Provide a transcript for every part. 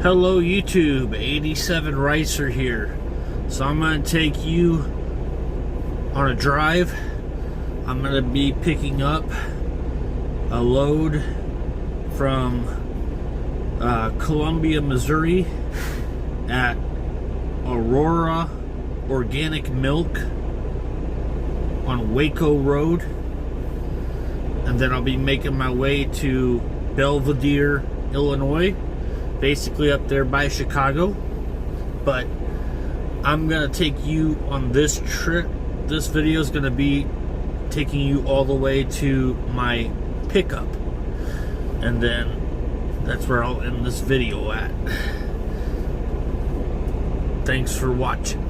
Hello YouTube, 87 Ricer here. So I'm going to take you on a drive. I'm going to be picking up a load from Columbia, Missouri at Aurora Organic Milk on Waco Road. And then I'll be making my way to Belvidere, Illinois. Basically up there by Chicago. But I'm gonna take you on this trip. This video is gonna be taking you all the way to my pickup, and then that's where I'll end this video at. Thanks for watching.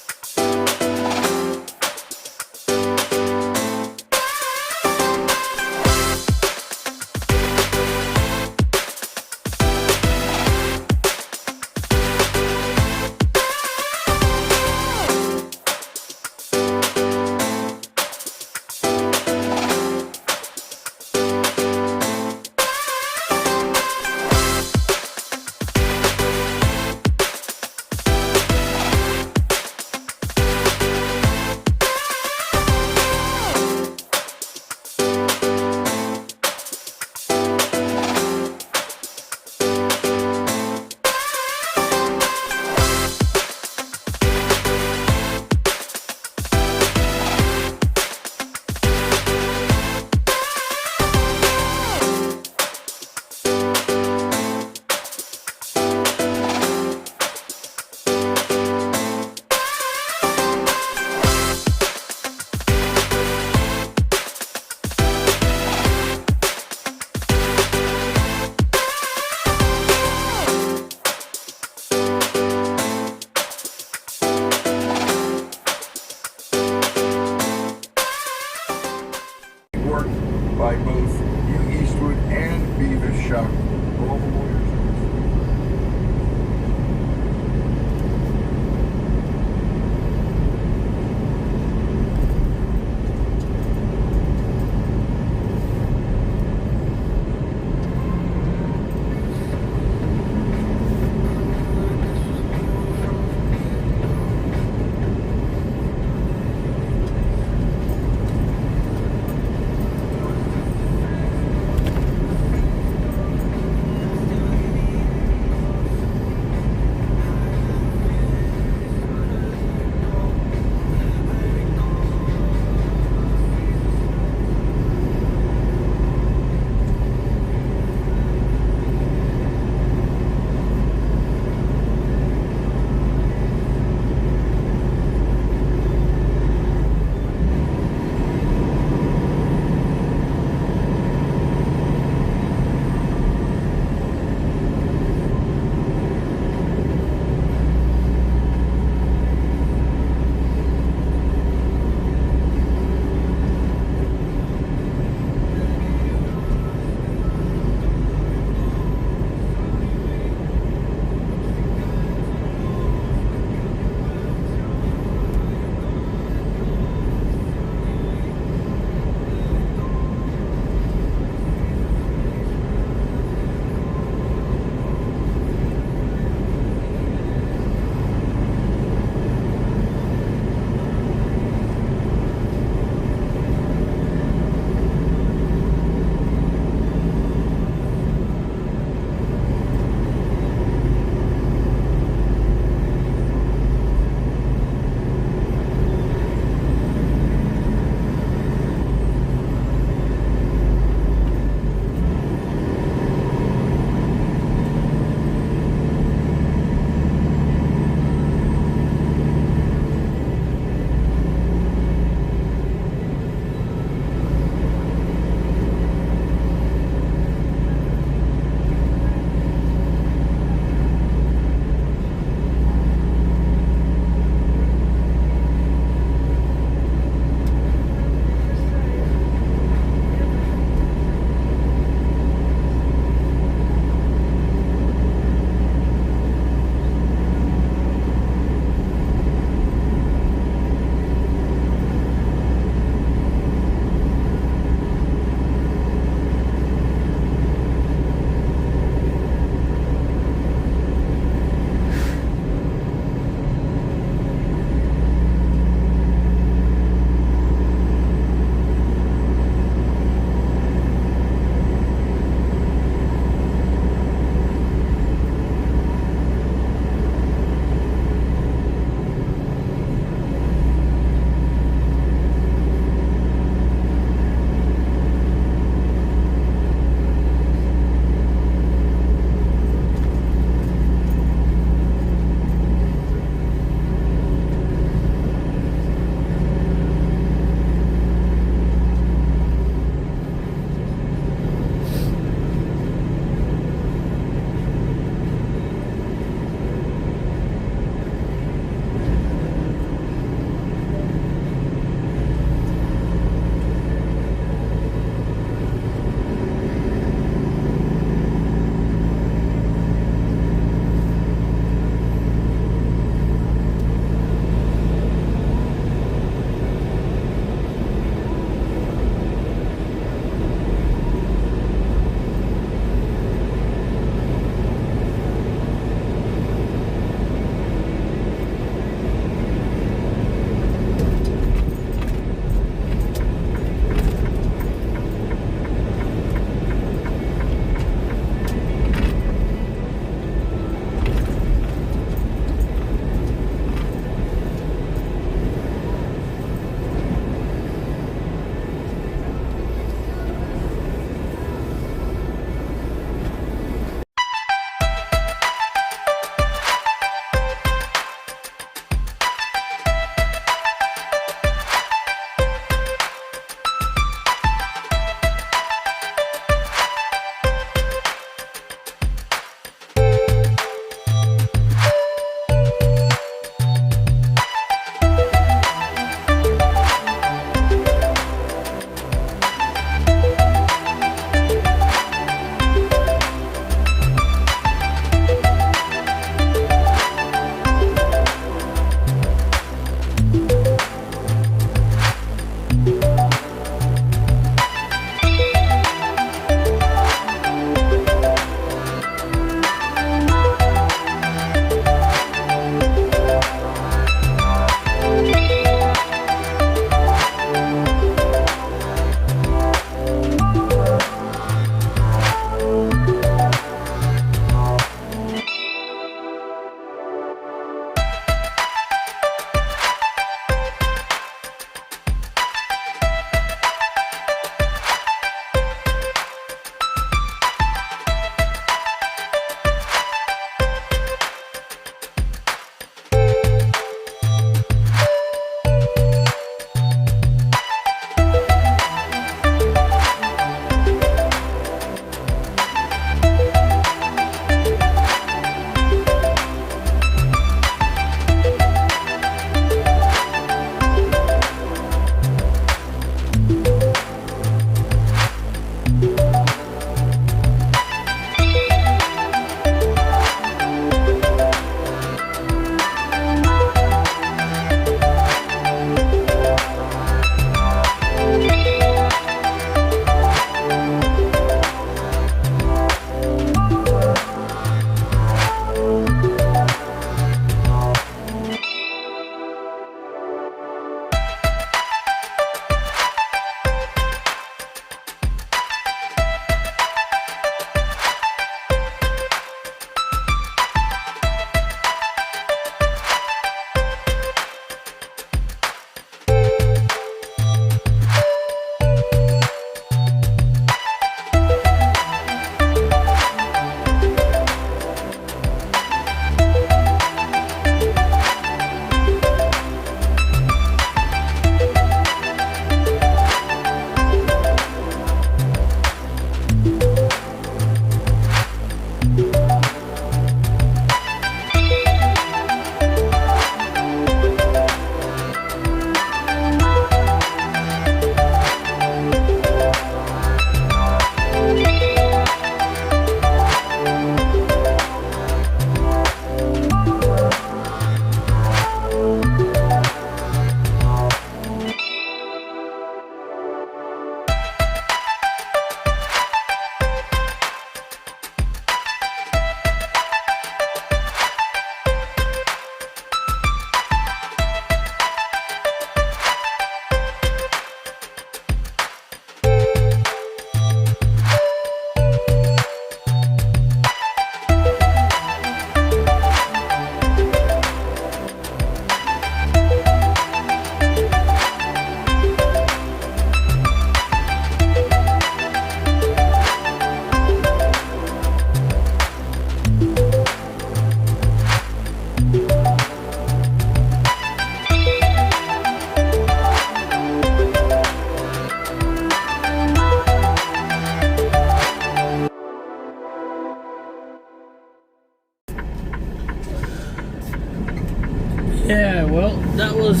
Yeah, well, that was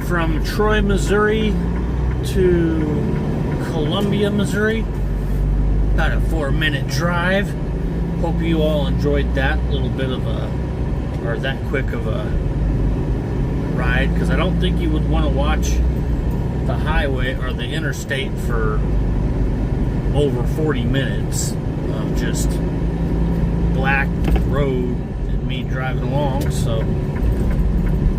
from Troy, Missouri to Columbia, Missouri. About a 4-minute drive. Hope you all enjoyed that little bit of or that quick of a ride, because I don't think you would want to watch the highway or the interstate for over 40 minutes of just black road and me driving along. So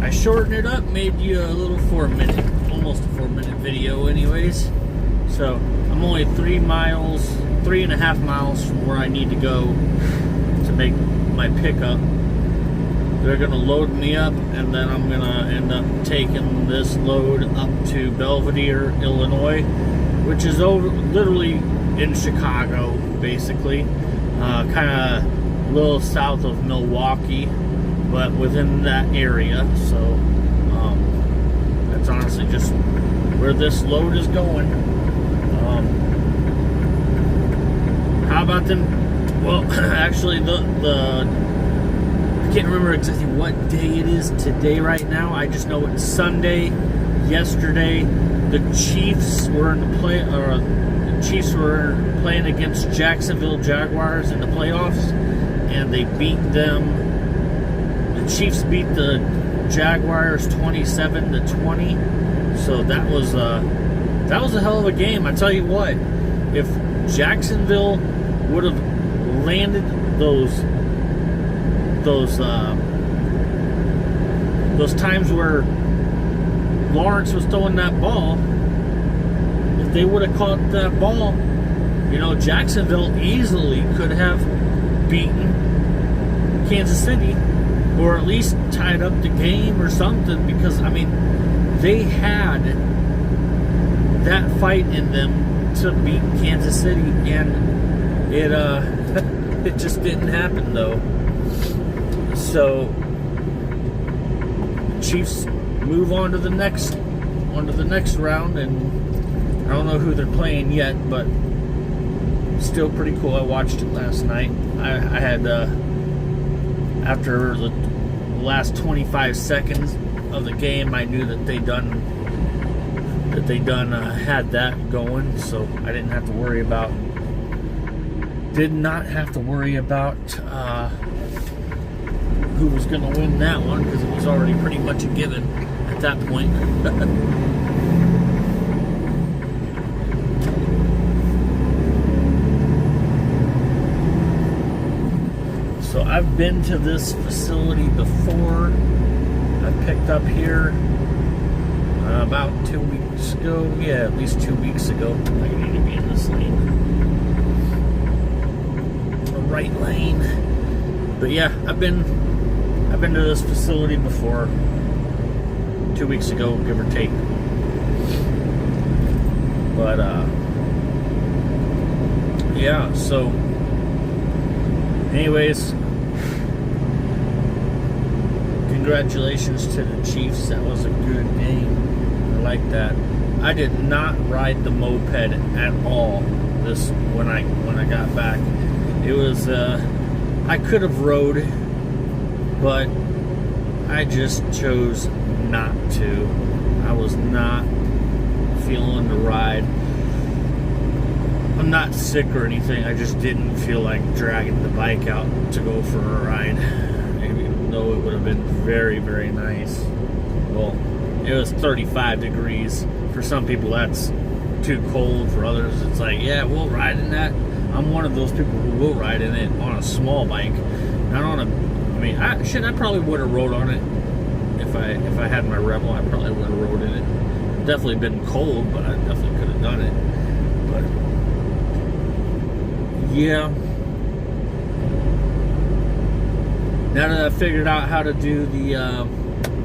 I shortened it up, made you a little 4-minute, almost a 4-minute video anyways. So I'm only 3.5 miles from where I need to go to make my pickup. They're gonna load me up, and then I'm gonna end up taking this load up to Belvidere, Illinois, which is over literally in Chicago, basically, kind of a little south of Milwaukee, but within that area. So that's honestly just where this load is going. How about them? Well, actually, I can't remember exactly what day it is today right now. I just know it's Sunday. Yesterday, the Chiefs were in the Chiefs were playing against Jacksonville Jaguars in the playoffs, and they beat them. The Chiefs beat the Jaguars 27-20. So that was a hell of a game. I tell you what, if Jacksonville would have landed those times where Lawrence was throwing that ball, if they would have caught that ball, Jacksonville easily could have beaten Kansas City, or at least tied up the game or something, because they had that fight in them to beat Kansas City, and it just didn't happen though. So Chiefs move on to the next round, and I don't know who they're playing yet, but still pretty cool. I watched it last night. I had after the last 25 seconds of the game, I knew that they had that going, so I didn't have to worry about who was going to win that one, because it was already pretty much a given at that point. So I've been to this facility before. I picked up here about 2 weeks ago. Yeah, at least 2 weeks ago. I need to be in this lane. The right lane. But yeah, I've been to this facility before. 2 weeks ago, give or take. But yeah, so anyways, congratulations to the Chiefs. That was a good game. I like that. I did not ride the moped at all when I got back. It was I could have rode, but I just chose not to. I was not feeling the ride. I'm not sick or anything. I just didn't feel like dragging the bike out to go for a ride, even though it would have been very, very nice. Well, it was 35 degrees. For some people, that's too cold. For others, it's like, yeah, we'll ride in that. I'm one of those people who will ride in it on a small bike, not on a. I probably would have rode on it if I had my Rebel. I probably would have rode in it. Definitely been cold, but I definitely could have done it. But yeah, now that I figured out how to do the,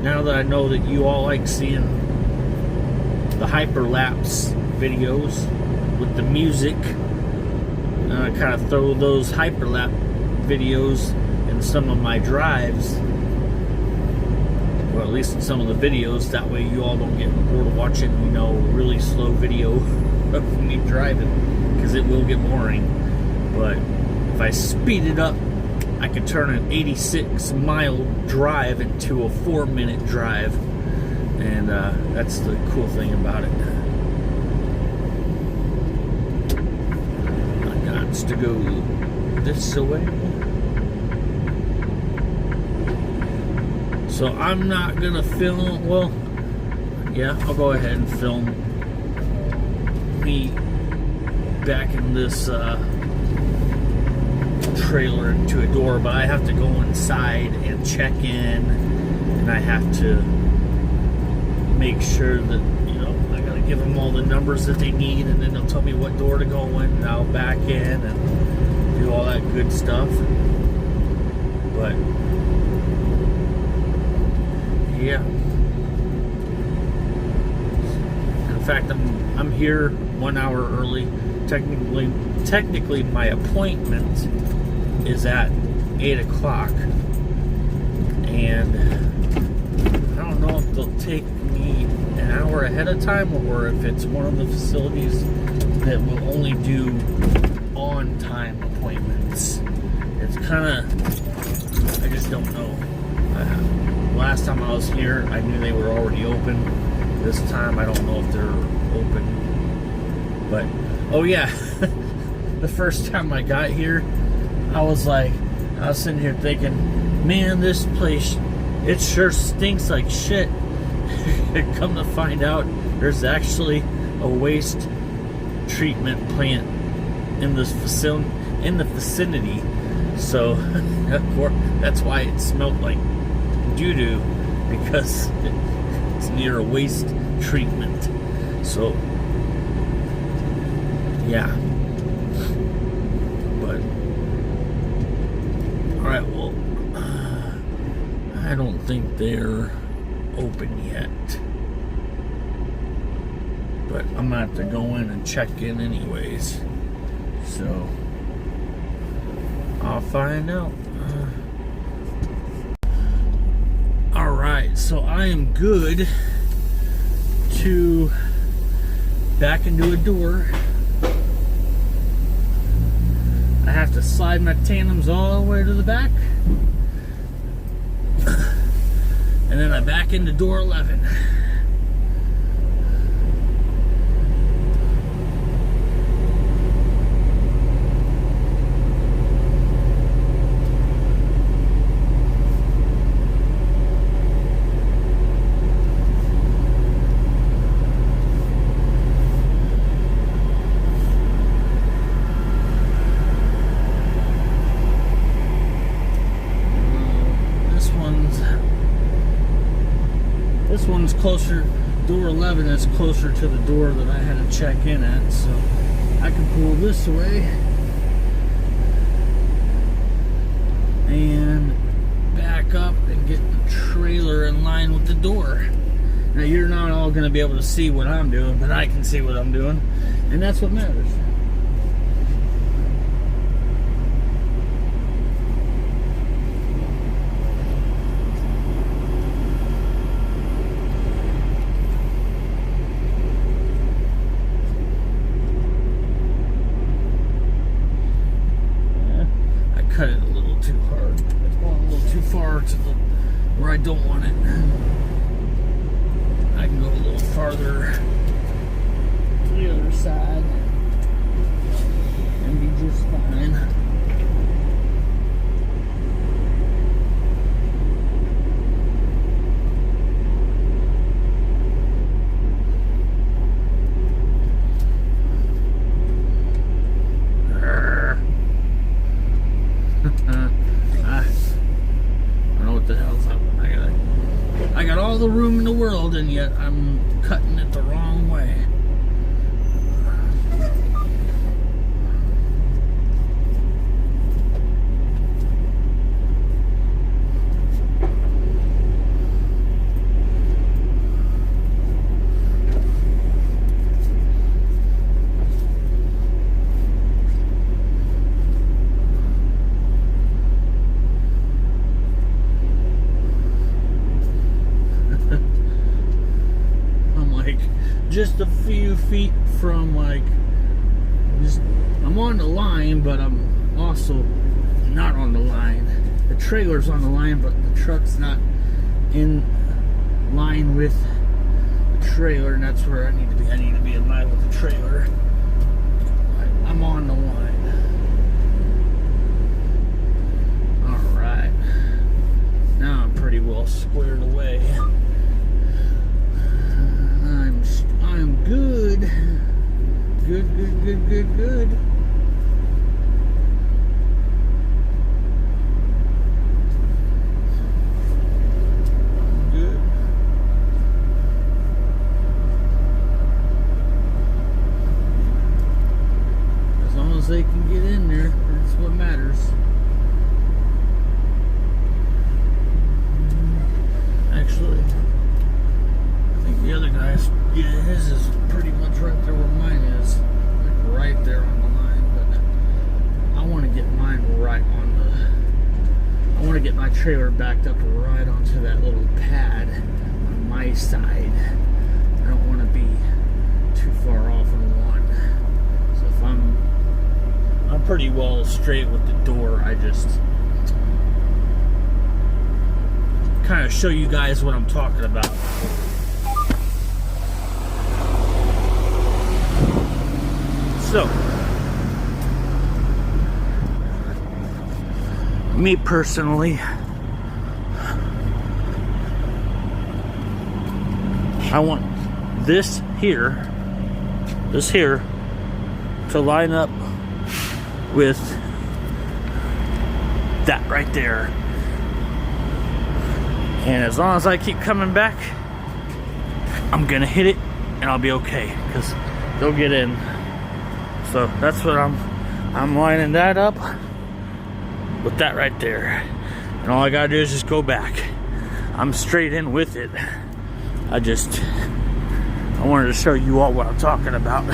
now that I know that you all like seeing the hyperlapse videos with the music, I kind of throw those hyperlapse videos in some of my drives, or at least in some of the videos. That way you all don't get bored of watching, really slow video of me driving, because it will get boring. But if I speed it up I could turn an 86-mile drive into a 4-minute drive. And that's the cool thing about it. I got to go this way. So I'm not gonna film, well, yeah, I'll go ahead and film me back in this trailer into a door, but I have to go inside and check in, and I have to make sure that, you know, I gotta give them all the numbers that they need, and then they'll tell me what door to go in, and I'll back in and do all that good stuff. But yeah, in fact, I'm here 1 hour early. Technically my appointment is at 8 o'clock, and I don't know if they'll take me an hour ahead of time, or if it's one of the facilities that will only do on-time appointments. It's kind of, I just don't know. Last time I was here, I knew they were already open. This time, I don't know if they're open. But, oh yeah, the first time I got here, I was sitting here thinking, man, this place, it sure stinks like shit. Come to find out, there's actually a waste treatment plant in this vicinity. So, of course, that's why it smelled like doo-doo, because it's near a waste treatment. So, yeah. But, alright, well, I don't think they're open yet. But I'm gonna have to go in and check in anyways. So, I'll find out. Alright, so I am good to back into a door. I have to slide my tandems all the way to the back. And then I back into door 11. This one's closer, door 11 is closer to the door that I had to check in at, so I can pull this away and back up and get the trailer in line with the door. Now, you're not all going to be able to see what I'm doing, but I can see what I'm doing, and that's what matters. Cut it a little too hard. It's going a little too far to the where I don't want it. I can go a little farther to the other side and be just fine. I got all the room in the world, and yet I'm cutting it the wrong way. Just a few feet from I'm on the line, but I'm also not on the line. The trailer's on the line, but the truck's not in line with the trailer, and that's where I need to be. I need to be in line with the trailer. I'm on the line. Alright. Now I'm pretty well squared away. I'm good. Good. They can get in there. That's what matters. Actually, I think the other guy's, yeah, his is pretty much right there where mine is. Like right there on the line. But I want to get mine right on the, I want to get my trailer backed up right onto that little pad on my side. I don't want to be too far off on one. So if I'm pretty well straight with the door. I just kind of show you guys what I'm talking about. So, me personally, I want this here to line up with that right there, and as long as I keep coming back, I'm gonna hit it and I'll be okay, because they'll get in. So that's what I'm lining that up with that right there, and all I gotta do is just go back. I'm straight in with it. I wanted to show you all what I'm talking about.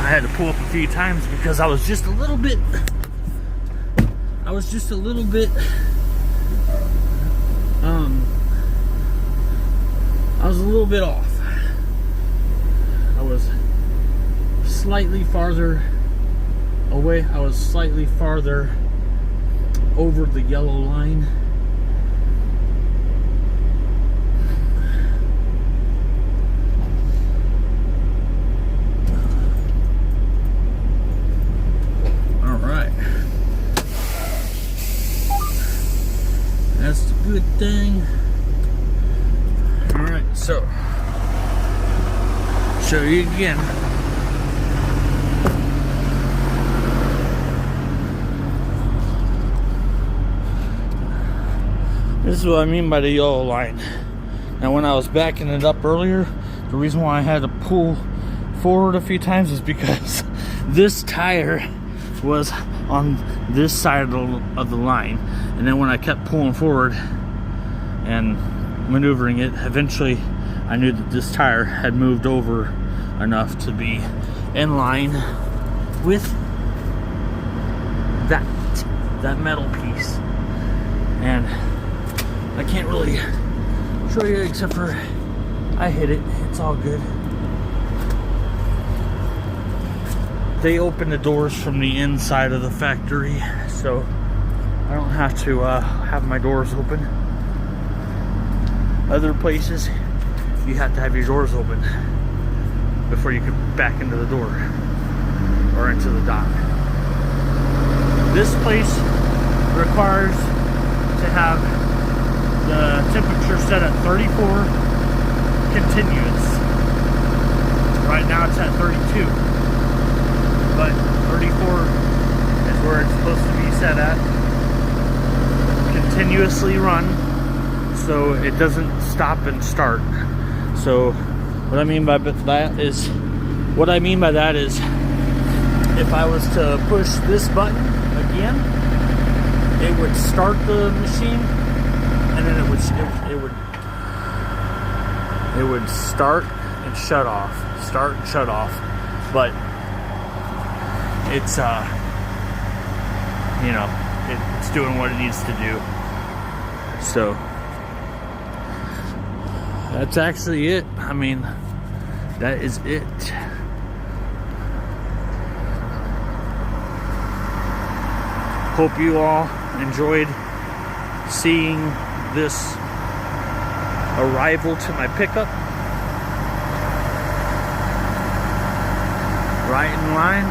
I had to pull up a few times because I was just a little bit off. I was slightly farther away. I was slightly farther over the yellow line. That's the good thing. Alright, so show you again. This is what I mean by the yellow line. Now when I was backing it up earlier, the reason why I had to pull forward a few times is because this tire was on this side of the line, and then when I kept pulling forward and maneuvering it, eventually I knew that this tire had moved over enough to be in line with that metal piece. And I can't really show you except for I hit it. It's all good. They open the doors from the inside of the factory, so I don't have to have my doors open. Other places, you have to have your doors open before you can back into the door or into the dock. This place requires to have the temperature set at 34 continuous. Right now it's at 32. But 34 is where it's supposed to be set at. Continuously run, so it doesn't stop and start. So what I mean by that is, if I was to push this button again, it would start the machine, and then it would start and shut off, but it's it's doing what it needs to do. So that's actually it. I mean, that is it. Hope you all enjoyed seeing this arrival to my pickup. Right in line.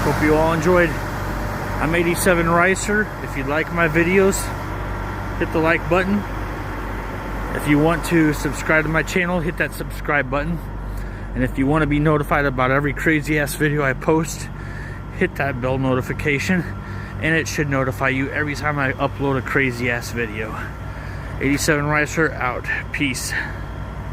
Hope you all enjoyed. I'm 87 Ricer. If you like my videos, hit the like button. If you want to subscribe to my channel, hit that subscribe button. And if you want to be notified about every crazy ass video I post, hit that bell notification, and it should notify you every time I upload a crazy ass video. 87 Ricer out. Peace.